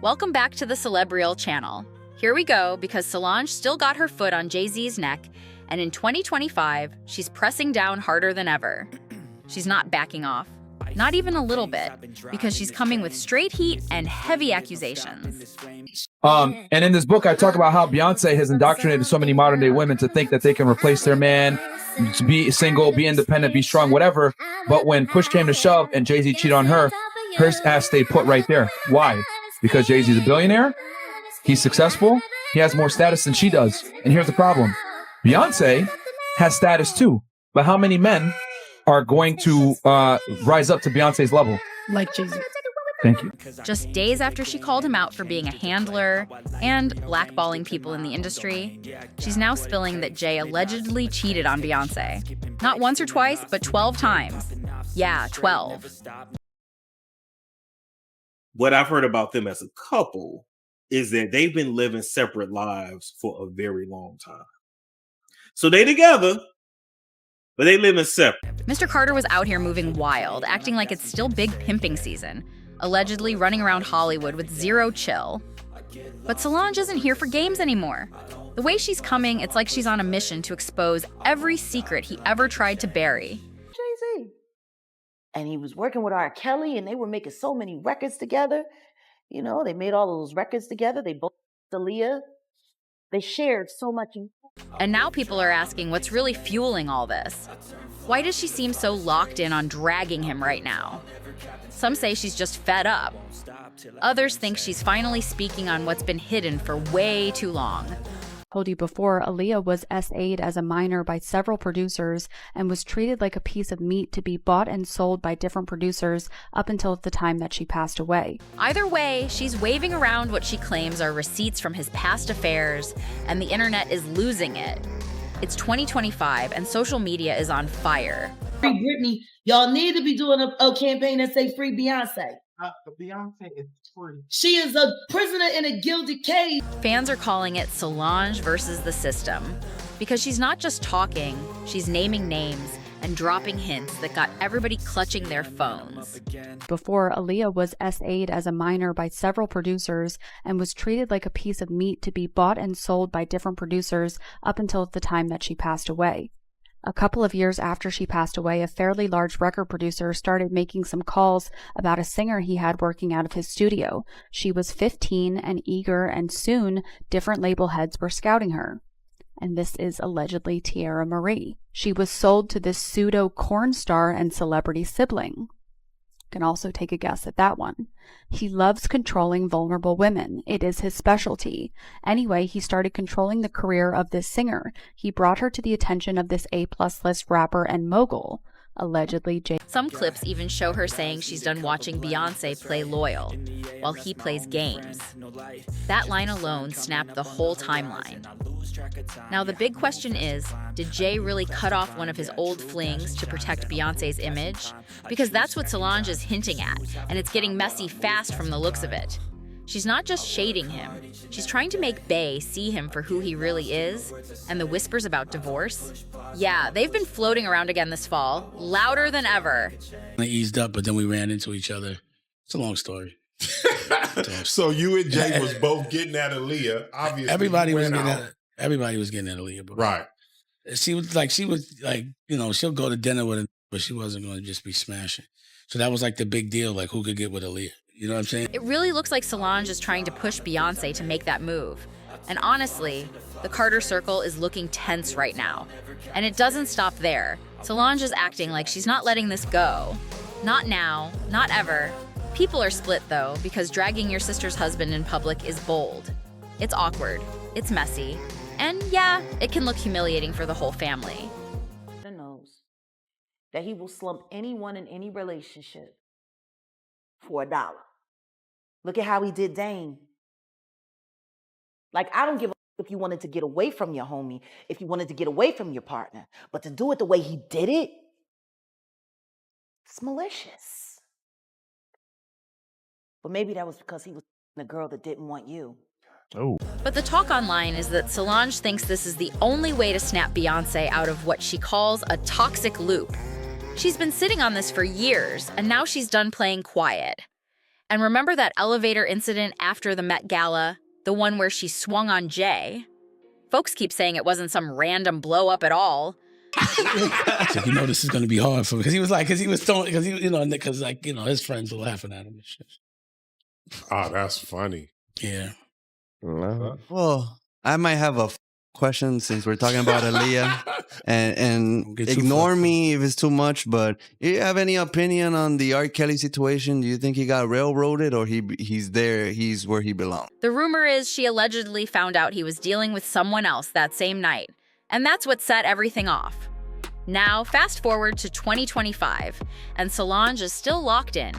Welcome back to the Celebrial channel. Here we go because Solange still got her foot on Jay-Z's neck, and in 2025, she's pressing down harder than ever. She's not backing off, not even a little bit, because she's coming with straight heat and heavy accusations. And in this book, I talk about how Beyonce has indoctrinated so many modern day women to think that they can replace their man, be single, be independent, be strong, whatever. But when push came to shove and Jay-Z cheated on her, her ass stayed put right there. Why? Because Jay-Z's a billionaire, he's successful, he has more status than she does. And here's the problem. Beyonce has status too, but how many men are going to rise up to Beyonce's level? Like Jay-Z. Thank you. Just days after she called him out for being a handler and blackballing people in the industry, she's now spilling that Jay allegedly cheated on Beyonce. Not once or twice, but 12 times. Yeah, 12. What I've heard about them as a couple is that they've been living separate lives for a very long time. So they together, but they live in separate. Mr. Carter was out here moving wild, acting like it's still big pimping season, allegedly running around Hollywood with zero chill. But Solange isn't here for games anymore. The way she's coming, it's like she's on a mission to expose every secret he ever tried to bury. Jay-Z. And he was working with R. Kelly, and they were making so many records together. You know, they made all those records together. They both, Aaliyah, they shared so much. And now people are asking what's really fueling all this. Why does she seem so locked in on dragging him right now? Some say she's just fed up. Others think she's finally speaking on what's been hidden for way too long. Told you before, Aaliyah was SA'd as a minor by several producers and was treated like a piece of meat to be bought and sold by different producers up until the time that she passed away. Either way, she's waving around what she claims are receipts from his past affairs, and the internet is losing it. It's 2025, and social media is on fire. Free Britney. Y'all need to be doing a campaign that say free Beyonce. Beyonce is free. She is a prisoner in a gilded cage. Fans are calling it Solange versus the system, because she's not just talking, she's naming names and dropping hints that got everybody clutching their phones. Before, Aaliyah was SA'd as a minor by several producers and was treated like a piece of meat to be bought and sold by different producers up until the time that she passed away. A couple of years after she passed away, a fairly large record producer started making some calls about a singer he had working out of his studio. She was 15 and eager, and soon different label heads were scouting her. And this is allegedly Teayra Marie. She was sold to this pseudo corn star and celebrity sibling. Can also take a guess at that one. He loves controlling vulnerable women. It is his specialty. Anyway, he started controlling the career of this singer. He brought her to the attention of this A-plus list rapper and mogul, allegedly Jay. Some clips even show her saying she's done watching Beyonce play loyal, while he plays games. That line alone snapped the whole timeline. Now the big question is, did Jay really cut off one of his old flings to protect Beyonce's image? Because that's what Solange is hinting at, and it's getting messy fast from the looks of it. She's not just shading him, she's trying to make Bey see him for who he really is, and the whispers about divorce? Yeah, they've been floating around again this fall, louder than ever. I eased up, but then we ran into each other. It's a long story. So you and Jay was both getting at Aaliyah. Obviously, everybody was getting at Aaliyah, but right. She was like, you know, she'll go to dinner with him, but she wasn't going to just be smashing. So that was like the big deal, like who could get with Aaliyah. You know what I'm saying? It really looks like Solange is trying to push Beyonce to make that move. And honestly, the Carter circle is looking tense right now. And it doesn't stop there. Solange is acting like she's not letting this go. Not now, not ever. People are split though, because dragging your sister's husband in public is bold. It's awkward, it's messy, and yeah, it can look humiliating for the whole family. Knows that he will slump anyone in any relationship for $1. Look at how he did Dane. Like, I don't give a if you wanted to get away from your homie, if you wanted to get away from your partner, but to do it the way he did it, it's malicious. But maybe that was because he was the girl that didn't want you. Oh. But the talk online is that Solange thinks this is the only way to snap Beyonce out of what she calls a toxic loop. She's been sitting on this for years, and now she's done playing quiet. And remember that elevator incident after the Met Gala, the one where she swung on Jay? Folks keep saying it wasn't some random blow up at all. So, this is going to be hard for me. Because he was throwing, his friends were laughing at him and shit. Oh, that's funny. Yeah. Well, I might have a question since we're talking about Aaliyah, and ignore me if it's too much, but do you have any opinion on the R. Kelly situation? Do you think he got railroaded, or he's where he belongs? The rumor is she allegedly found out he was dealing with someone else that same night, and that's what set everything off. Now, fast forward to 2025, and Solange is still locked in.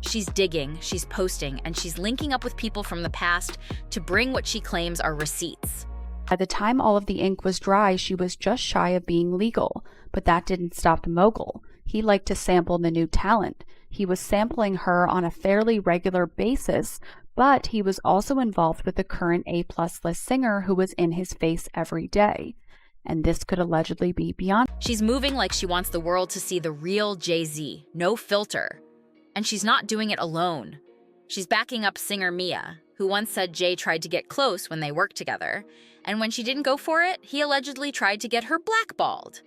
She's digging, she's posting, and she's linking up with people from the past to bring what she claims are receipts. By the time all of the ink was dry, she was just shy of being legal, but that didn't stop the mogul. He liked to sample the new talent. He was sampling her on a fairly regular basis, but he was also involved with the current A-plus list singer who was in his face every day. And this could allegedly be Beyonce. She's moving like she wants the world to see the real Jay-Z, no filter. And she's not doing it alone. She's backing up singer Mia, who once said Jay tried to get close when they worked together, and when she didn't go for it, he allegedly tried to get her blackballed.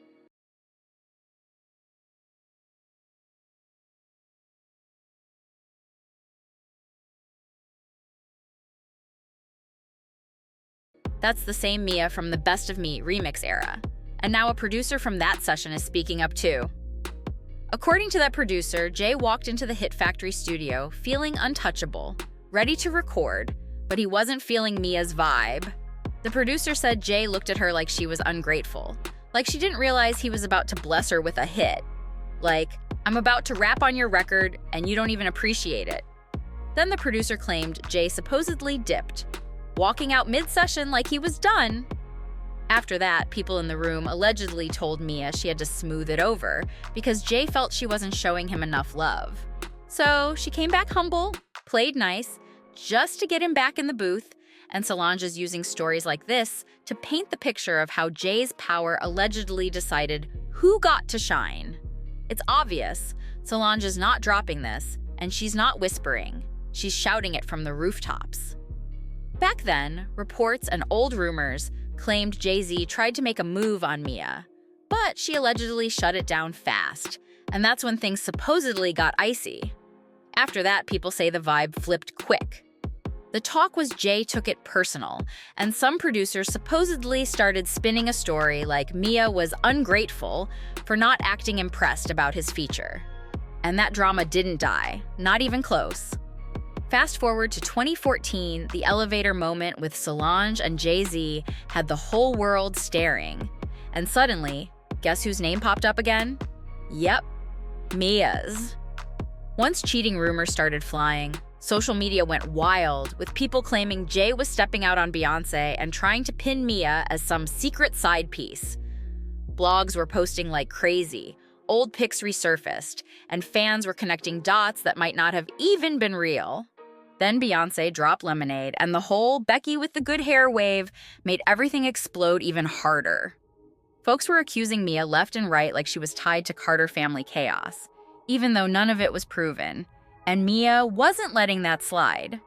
That's the same Mia from the Best of Me remix era, and now a producer from that session is speaking up too. According to that producer, Jay walked into the Hit Factory studio feeling untouchable, ready to record, but he wasn't feeling Mia's vibe. The producer said Jay looked at her like she was ungrateful, like she didn't realize he was about to bless her with a hit. Like, I'm about to rap on your record and you don't even appreciate it. Then the producer claimed Jay supposedly dipped, walking out mid-session like he was done. After that, people in the room allegedly told Mia she had to smooth it over because Jay felt she wasn't showing him enough love. So she came back humble, played nice, just to get him back in the booth, and Solange is using stories like this to paint the picture of how Jay's power allegedly decided who got to shine. It's obvious Solange is not dropping this, and she's not whispering. She's shouting it from the rooftops. Back then, reports and old rumors claimed Jay-Z tried to make a move on Mia, but she allegedly shut it down fast, and that's when things supposedly got icy. After that, people say the vibe flipped quick. The talk was Jay took it personal, and some producers supposedly started spinning a story like Mia was ungrateful for not acting impressed about his feature. And that drama didn't die, not even close. Fast forward to 2014, the elevator moment with Solange and Jay-Z had the whole world staring. And suddenly, guess whose name popped up again? Yep, Mia's. Once cheating rumors started flying, social media went wild, with people claiming Jay was stepping out on Beyonce and trying to pin Mia as some secret side piece. Blogs were posting like crazy, old pics resurfaced, and fans were connecting dots that might not have even been real. Then Beyonce dropped Lemonade, and the whole Becky with the good hair wave made everything explode even harder. Folks were accusing Mia left and right like she was tied to Carter family chaos, even though none of it was proven. And Mia wasn't letting that slide.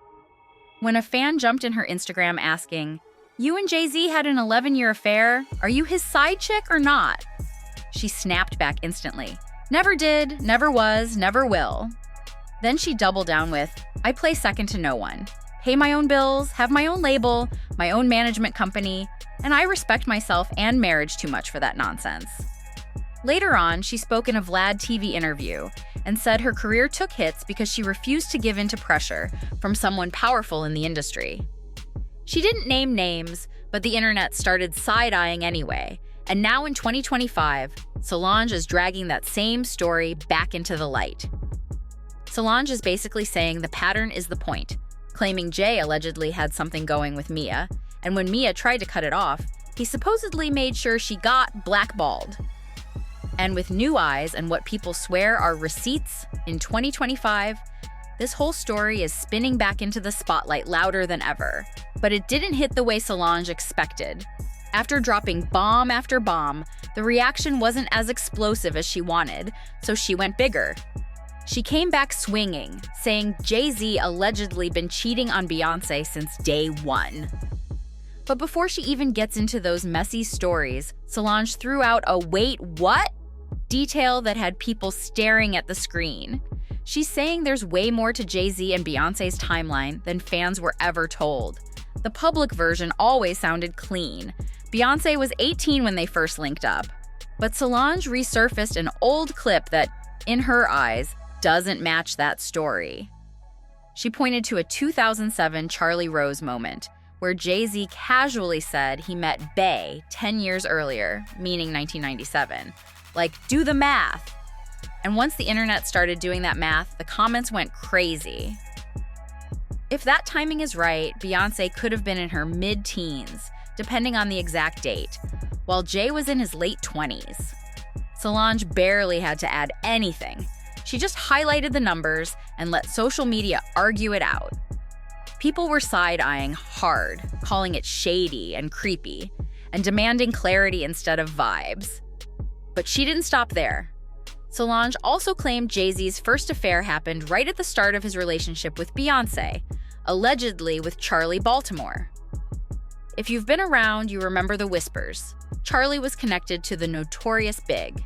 When a fan jumped in her Instagram asking, "You and Jay-Z had an 11-year affair? Are you his side chick or not?" she snapped back instantly. Never did, never was, never will. Then she doubled down with, "I play second to no one. Pay my own bills, have my own label, my own management company, and I respect myself and marriage too much for that nonsense." Later on, she spoke in a Vlad TV interview and said her career took hits because she refused to give in to pressure from someone powerful in the industry. She didn't name names, but the internet started side-eyeing anyway, and now in 2025, Solange is dragging that same story back into the light. Solange is basically saying the pattern is the point, claiming Jay allegedly had something going with Mia, and when Mia tried to cut it off, he supposedly made sure she got blackballed. And with new eyes and what people swear are receipts in 2025, this whole story is spinning back into the spotlight louder than ever. But it didn't hit the way Solange expected. After dropping bomb after bomb, the reaction wasn't as explosive as she wanted, so she went bigger. She came back swinging, saying Jay-Z allegedly been cheating on Beyonce since day one. But before she even gets into those messy stories, Solange threw out a "wait, what?" detail that had people staring at the screen. She's saying there's way more to Jay-Z and Beyonce's timeline than fans were ever told. The public version always sounded clean. Beyonce was 18 when they first linked up. But Solange resurfaced an old clip that, in her eyes, doesn't match that story. She pointed to a 2007 Charlie Rose moment, where Jay-Z casually said he met Bey 10 years earlier, meaning 1997. Like, do the math. And once the internet started doing that math, the comments went crazy. If that timing is right, Beyonce could have been in her mid-teens, depending on the exact date, while Jay was in his late 20s. Solange barely had to add anything. She just highlighted the numbers and let social media argue it out. People were side-eyeing hard, calling it shady and creepy, and demanding clarity instead of vibes. But she didn't stop there. Solange also claimed Jay-Z's first affair happened right at the start of his relationship with Beyonce, allegedly with Charlie Baltimore. If you've been around, you remember the whispers. Charlie was connected to the Notorious Big,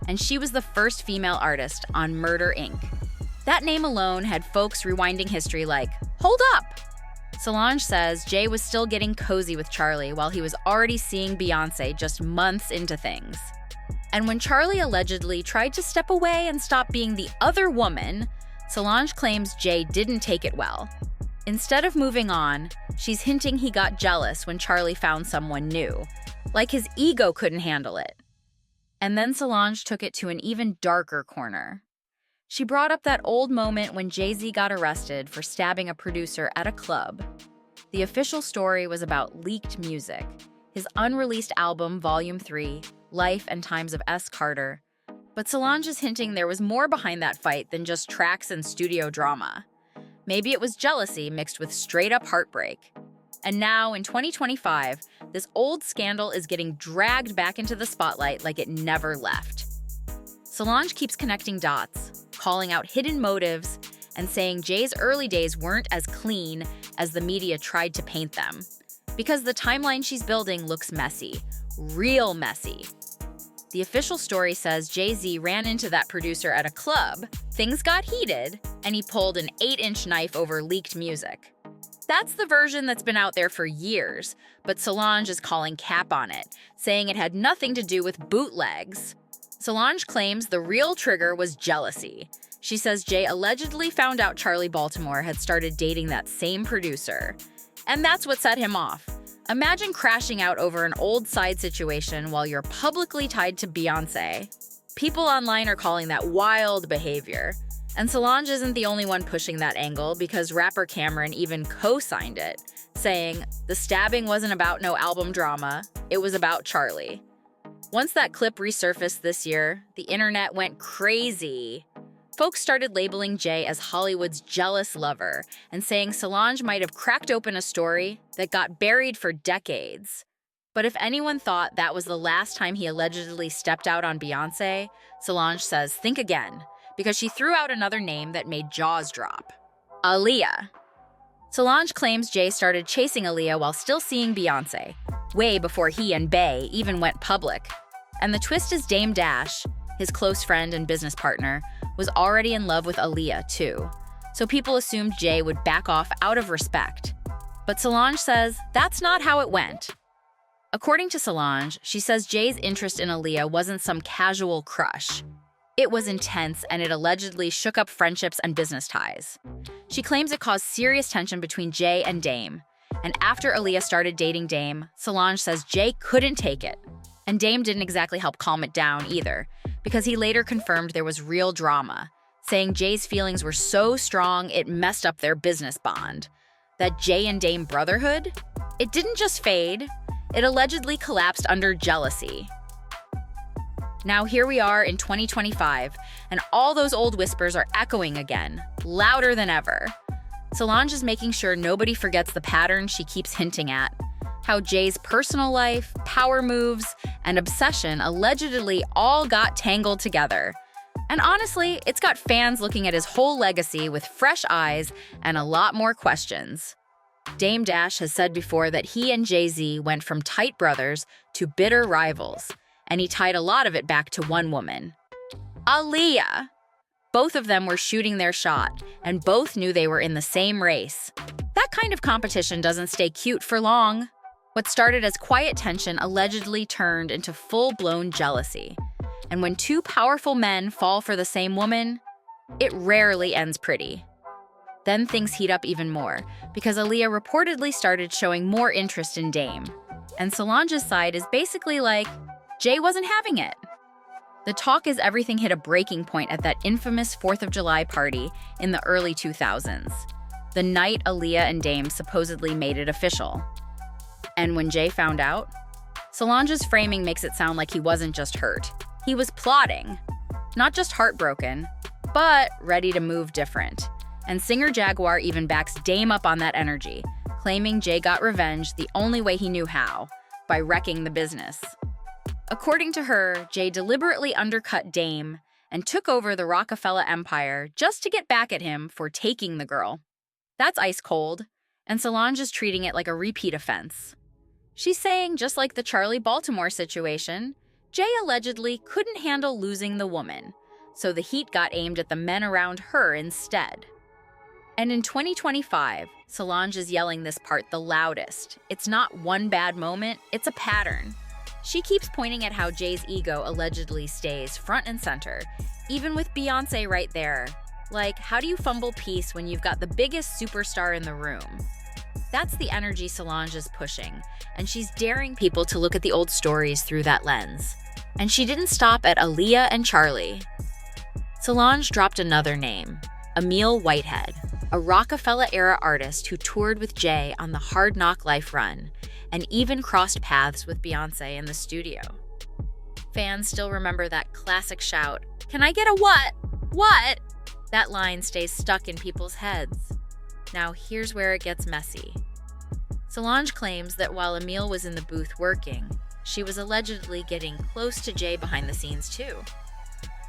and she was the first female artist on Murder, Inc. That name alone had folks rewinding history like, hold up! Solange says Jay was still getting cozy with Charlie while he was already seeing Beyonce just months into things. And when Charlie allegedly tried to step away and stop being the other woman, Solange claims Jay didn't take it well. Instead of moving on, she's hinting he got jealous when Charlie found someone new, like his ego couldn't handle it. And then Solange took it to an even darker corner. She brought up that old moment when Jay-Z got arrested for stabbing a producer at a club. The official story was about leaked music, his unreleased album, Volume 3, Life and Times of S. Carter. But Solange is hinting there was more behind that fight than just tracks and studio drama. Maybe it was jealousy mixed with straight-up heartbreak. And now, in 2025, this old scandal is getting dragged back into the spotlight like it never left. Solange keeps connecting dots, calling out hidden motives, and saying Jay's early days weren't as clean as the media tried to paint them. Because the timeline she's building looks messy, real messy. The official story says Jay-Z ran into that producer at a club, things got heated, and he pulled an 8-inch knife over leaked music. That's the version that's been out there for years, but Solange is calling cap on it, saying it had nothing to do with bootlegs. Solange claims the real trigger was jealousy. She says Jay allegedly found out Charlie Baltimore had started dating that same producer. And that's what set him off. Imagine crashing out over an old side situation while you're publicly tied to Beyonce. People online are calling that wild behavior. And Solange isn't the only one pushing that angle because rapper Cameron even co-signed it, saying, the stabbing wasn't about no album drama, it was about Charlie. Once that clip resurfaced this year, the internet went crazy. Folks started labeling Jay as Hollywood's jealous lover and saying Solange might have cracked open a story that got buried for decades. But if anyone thought that was the last time he allegedly stepped out on Beyonce, Solange says think again, because she threw out another name that made jaws drop. Aaliyah. Solange claims Jay started chasing Aaliyah while still seeing Beyonce, way before he and Bey even went public. And the twist is Dame Dash, his close friend and business partner, was already in love with Aaliyah too. So people assumed Jay would back off out of respect. But Solange says that's not how it went. According to Solange, she says Jay's interest in Aaliyah wasn't some casual crush. It was intense, and it allegedly shook up friendships and business ties. She claims it caused serious tension between Jay and Dame. And after Aaliyah started dating Dame, Solange says Jay couldn't take it. And Dame didn't exactly help calm it down either, because he later confirmed there was real drama, saying Jay's feelings were so strong it messed up their business bond. That Jay and Dame brotherhood? It didn't just fade, it allegedly collapsed under jealousy. Now here we are in 2025, and all those old whispers are echoing again, louder than ever. Solange is making sure nobody forgets the pattern she keeps hinting at, how Jay's personal life, power moves, and obsession allegedly all got tangled together. And honestly, it's got fans looking at his whole legacy with fresh eyes and a lot more questions. Dame Dash has said before that he and Jay-Z went from tight brothers to bitter rivals, and he tied a lot of it back to one woman, Aaliyah. Both of them were shooting their shot, and both knew they were in the same race. That kind of competition doesn't stay cute for long. What started as quiet tension allegedly turned into full-blown jealousy. And when two powerful men fall for the same woman, it rarely ends pretty. Then things heat up even more, because Aaliyah reportedly started showing more interest in Dame. And Solange's side is basically like, Jay wasn't having it. The talk is everything hit a breaking point at that infamous 4th of July party in the early 2000s, the night Aaliyah and Dame supposedly made it official. And when Jay found out, Solange's framing makes it sound like he wasn't just hurt. He was plotting. Not just heartbroken, but ready to move different. And singer Jaguar even backs Dame up on that energy, claiming Jay got revenge the only way he knew how, by wrecking the business. According to her, Jay deliberately undercut Dame and took over the Rockefeller empire just to get back at him for taking the girl. That's ice cold, and Solange is treating it like a repeat offense. She's saying, just like the Charlie Baltimore situation, Jay allegedly couldn't handle losing the woman, so the heat got aimed at the men around her instead. And in 2025, Solange is yelling this part the loudest. It's not one bad moment, it's a pattern. She keeps pointing at how Jay's ego allegedly stays front and center, even with Beyonce right there. Like, how do you fumble peace when you've got the biggest superstar in the room? That's the energy Solange is pushing, and she's daring people to look at the old stories through that lens. And she didn't stop at Aaliyah and Charlie. Solange dropped another name, Emil Whitehead, a Rockefeller-era artist who toured with Jay on the Hard Knock Life run, and even crossed paths with Beyonce in the studio. Fans still remember that classic shout, "Can I get a what? What?" That line stays stuck in people's heads. Now here's where it gets messy. Solange claims that while Emil was in the booth working, she was allegedly getting close to Jay behind the scenes too.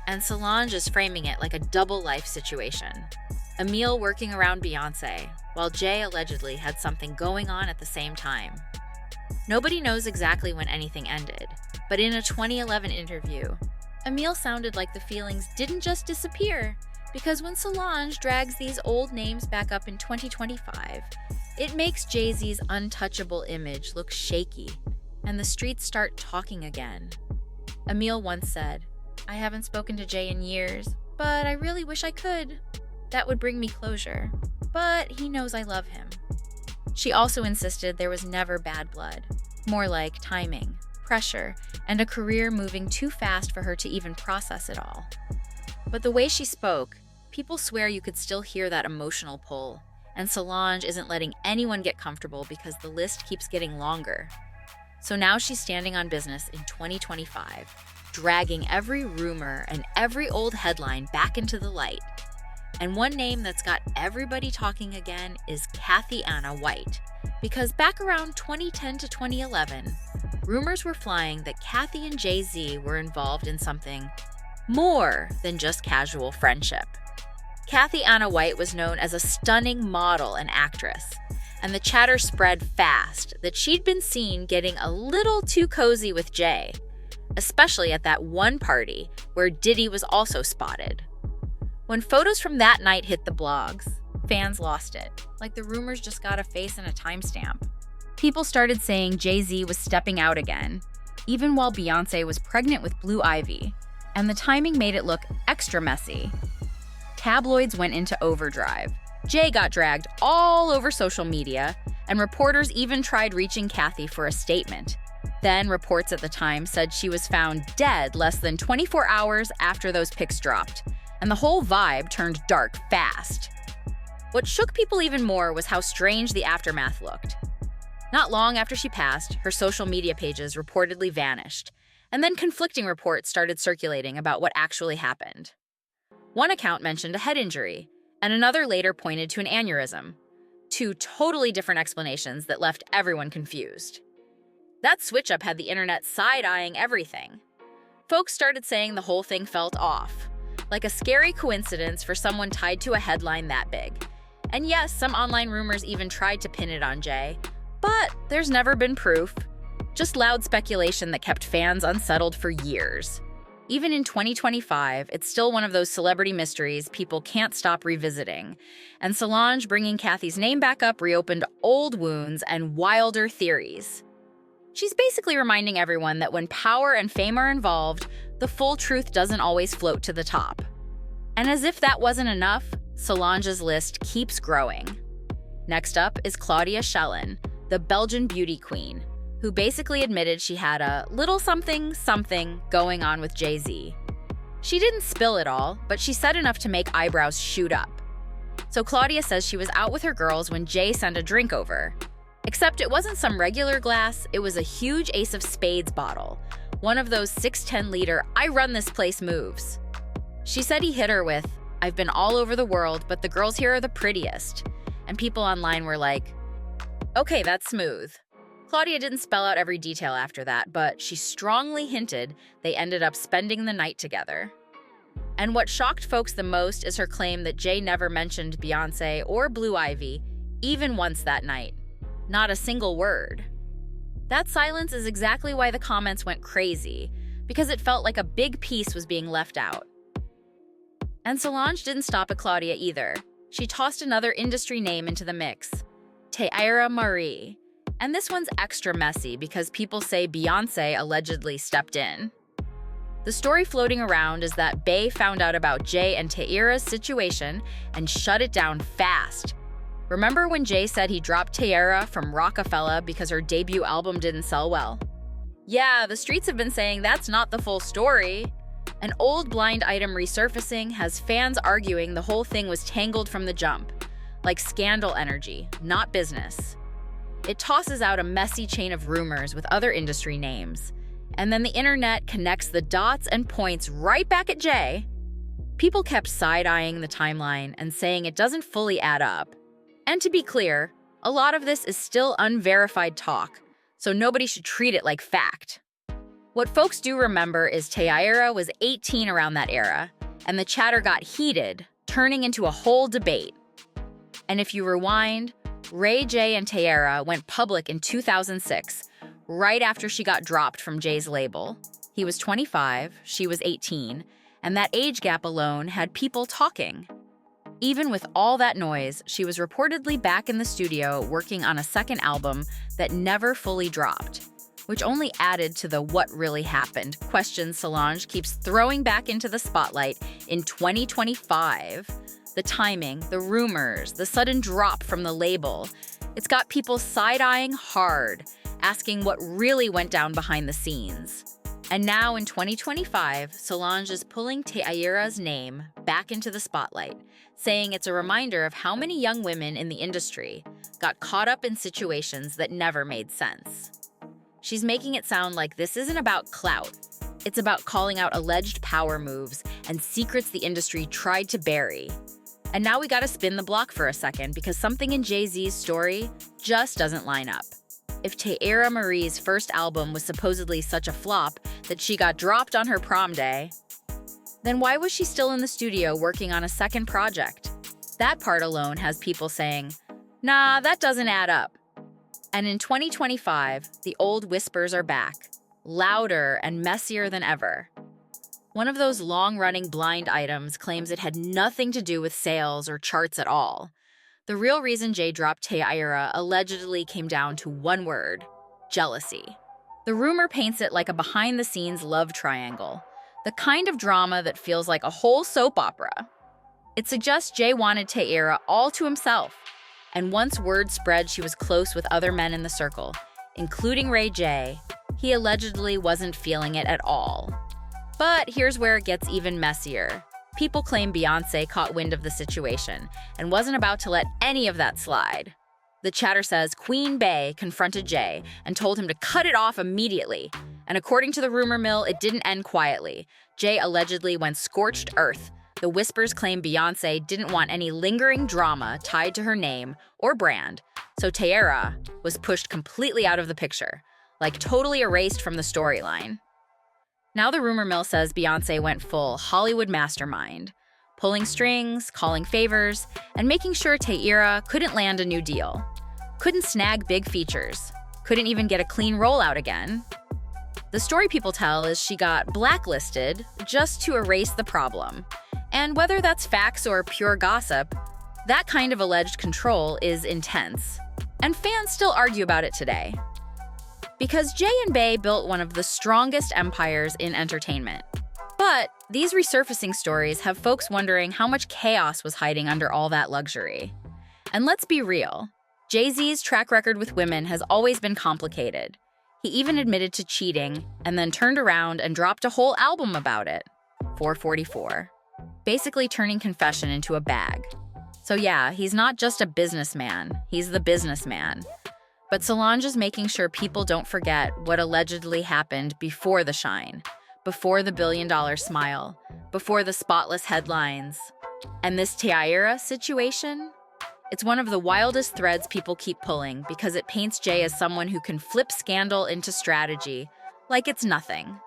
And Solange is framing it like a double life situation. Emil working around Beyonce, while Jay allegedly had something going on at the same time. Nobody knows exactly when anything ended, but in a 2011 interview, Emil sounded like the feelings didn't just disappear, because when Solange drags these old names back up in 2025, it makes Jay-Z's untouchable image look shaky, and the streets start talking again. Emil once said, "I haven't spoken to Jay in years, but I really wish I could. That would bring me closure, but he knows I love him." She also insisted there was never bad blood, more like timing, pressure, and a career moving too fast for her to even process it all. But the way she spoke, people swear you could still hear that emotional pull, and Solange isn't letting anyone get comfortable because the list keeps getting longer. So now she's standing on business in 2025, dragging every rumor and every old headline back into the light. And one name that's got everybody talking again is Kathy Anna White, because back around 2010 to 2011, rumors were flying that Kathy and Jay-Z were involved in something more than just casual friendship. Kathy Anna White was known as a stunning model and actress, and the chatter spread fast that she'd been seen getting a little too cozy with Jay, especially at that one party where Diddy was also spotted. When photos from that night hit the blogs, fans lost it, like the rumors just got a face and a timestamp. People started saying Jay-Z was stepping out again, even while Beyonce was pregnant with Blue Ivy, and the timing made it look extra messy. Tabloids went into overdrive. Jay got dragged all over social media, and reporters even tried reaching Kathy for a statement. Then reports at the time said she was found dead less than 24 hours after those pics dropped, and the whole vibe turned dark fast. What shook people even more was how strange the aftermath looked. Not long after she passed, her social media pages reportedly vanished, and then conflicting reports started circulating about what actually happened. One account mentioned a head injury, and another later pointed to an aneurysm. Two totally different explanations that left everyone confused. That switch-up had the internet side-eyeing everything. Folks started saying the whole thing felt off, Like a scary coincidence for someone tied to a headline that big. And yes, some online rumors even tried to pin it on Jay, but there's never been proof. Just loud speculation that kept fans unsettled for years. Even in 2025, it's still one of those celebrity mysteries people can't stop revisiting. And Solange bringing Kathy's name back up reopened old wounds and wilder theories. She's basically reminding everyone that when power and fame are involved, the full truth doesn't always float to the top. And as if that wasn't enough, Solange's list keeps growing. Next up is Claudia Schellin, the Belgian beauty queen, who basically admitted she had a little something going on with Jay-Z. She didn't spill it all, but she said enough to make eyebrows shoot up. So Claudia says she was out with her girls when Jay sent a drink over. Except it wasn't some regular glass, it was a huge Ace of Spades bottle, one of those 6'10" I run this place moves. She said he hit her with, "I've been all over the world, but the girls here are the prettiest." And people online were like, okay, that's smooth. Claudia didn't spell out every detail after that, but she strongly hinted they ended up spending the night together. And what shocked folks the most is her claim that Jay never mentioned Beyonce or Blue Ivy, even once that night. Not a single word. That silence is exactly why the comments went crazy, because it felt like a big piece was being left out. And Solange didn't stop at Claudia either. She tossed another industry name into the mix, Teayra Marie. And this one's extra messy because people say Beyonce allegedly stepped in. The story floating around is that Bey found out about Jay and Teayra's situation and shut it down fast. Remember when Jay said he dropped Teayra from Rockefeller because her debut album didn't sell well? Yeah, the streets have been saying that's not the full story. An old blind item resurfacing has fans arguing the whole thing was tangled from the jump, like scandal energy, not business. It tosses out a messy chain of rumors with other industry names, and then the internet connects the dots and points right back at Jay. People kept side-eyeing the timeline and saying it doesn't fully add up. And to be clear, a lot of this is still unverified talk, so nobody should treat it like fact. What folks do remember is Teayra was 18 around that era, and the chatter got heated, turning into a whole debate. And if you rewind, Ray J and Teayra went public in 2006, right after she got dropped from Jay's label. He was 25, she was 18, and that age gap alone had people talking. Even with all that noise, she was reportedly back in the studio working on a second album that never fully dropped, which only added to the what really happened questions Solange keeps throwing back into the spotlight in 2025. The timing, the rumors, the sudden drop from the label. It's got people side-eyeing hard, asking what really went down behind the scenes. And now in 2025, Solange is pulling Teayra's name back into the spotlight, saying it's a reminder of how many young women in the industry got caught up in situations that never made sense. She's making it sound like this isn't about clout. It's about calling out alleged power moves and secrets the industry tried to bury. And now we gotta spin the block for a second because something in Jay-Z's story just doesn't line up. If Teayra Marie's first album was supposedly such a flop that she got dropped on her prom day, then why was she still in the studio working on a second project? That part alone has people saying, nah, that doesn't add up. And in 2025, the old whispers are back, louder and messier than ever. One of those long-running blind items claims it had nothing to do with sales or charts at all. The real reason Jay dropped Teayra allegedly came down to one word: jealousy. The rumor paints it like a behind-the-scenes love triangle, the kind of drama that feels like a whole soap opera. It suggests Jay wanted Teayra all to himself, and once word spread she was close with other men in the circle, including Ray J, he allegedly wasn't feeling it at all. But here's where it gets even messier. People claim Beyonce caught wind of the situation and wasn't about to let any of that slide. The chatter says Queen Bey confronted Jay and told him to cut it off immediately. And according to the rumor mill, it didn't end quietly. Jay allegedly went scorched earth. The whispers claim Beyonce didn't want any lingering drama tied to her name or brand, so Teayra was pushed completely out of the picture, like totally erased from the storyline. Now the rumor mill says Beyonce went full Hollywood mastermind, pulling strings, calling favors, and making sure Teayra couldn't land a new deal, couldn't snag big features, couldn't even get a clean rollout again. The story people tell is she got blacklisted just to erase the problem. And whether that's facts or pure gossip, that kind of alleged control is intense. And fans still argue about it today. Because Jay and Bey built one of the strongest empires in entertainment. But these resurfacing stories have folks wondering how much chaos was hiding under all that luxury. And let's be real, Jay-Z's track record with women has always been complicated. He even admitted to cheating and then turned around and dropped a whole album about it. 444. Basically turning confession into a bag. So yeah, he's not just a businessman, he's the businessman. But Solange is making sure people don't forget what allegedly happened before the shine, before the billion-dollar smile, before the spotless headlines. And this Teayra situation? It's one of the wildest threads people keep pulling because it paints Jay as someone who can flip scandal into strategy, like it's nothing.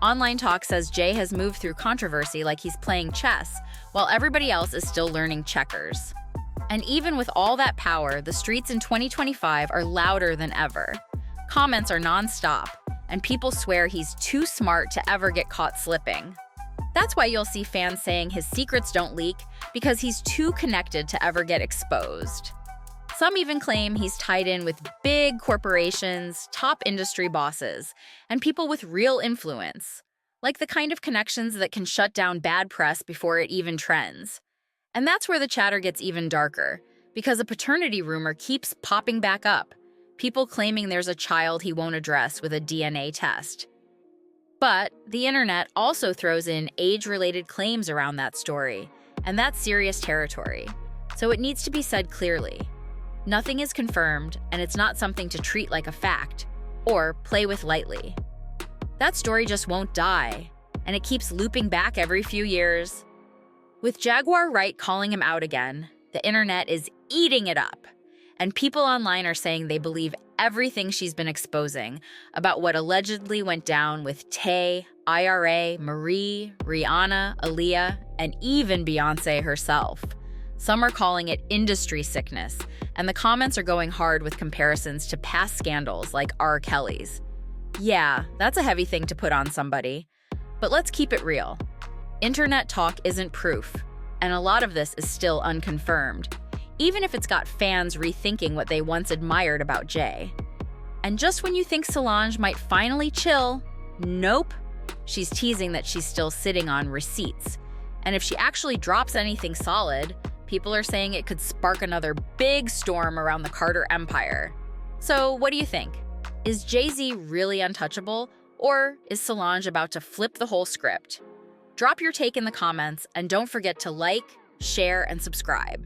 Online talk says Jay has moved through controversy like he's playing chess, while everybody else is still learning checkers. And even with all that power, the streets in 2025 are louder than ever. Comments are nonstop, and people swear he's too smart to ever get caught slipping. That's why you'll see fans saying his secrets don't leak because he's too connected to ever get exposed. Some even claim he's tied in with big corporations, top industry bosses, and people with real influence, like the kind of connections that can shut down bad press before it even trends. And that's where the chatter gets even darker, because a paternity rumor keeps popping back up, people claiming there's a child he won't address with a DNA test. But the internet also throws in age-related claims around that story, and that's serious territory. So it needs to be said clearly. Nothing is confirmed, and it's not something to treat like a fact, or play with lightly. That story just won't die, and it keeps looping back every few years. With Jaguar Wright calling him out again, the internet is eating it up, and people online are saying they believe everything she's been exposing about what allegedly went down with Tay, Teayra Marie, Rihanna, Aaliyah, and even Beyonce herself. Some are calling it industry sickness, and the comments are going hard with comparisons to past scandals like R. Kelly's. Yeah, that's a heavy thing to put on somebody. But let's keep it real. Internet talk isn't proof, and a lot of this is still unconfirmed, even if it's got fans rethinking what they once admired about Jay. And just when you think Solange might finally chill, nope, she's teasing that she's still sitting on receipts. And if she actually drops anything solid, people are saying it could spark another big storm around the Carter empire. So what do you think? Is Jay-Z really untouchable, or is Solange about to flip the whole script? Drop your take in the comments, and don't forget to like, share, and subscribe.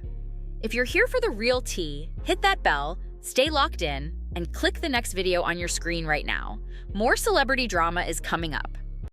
If you're here for the real tea, hit that bell, stay locked in, and click the next video on your screen right now. More celebrity drama is coming up.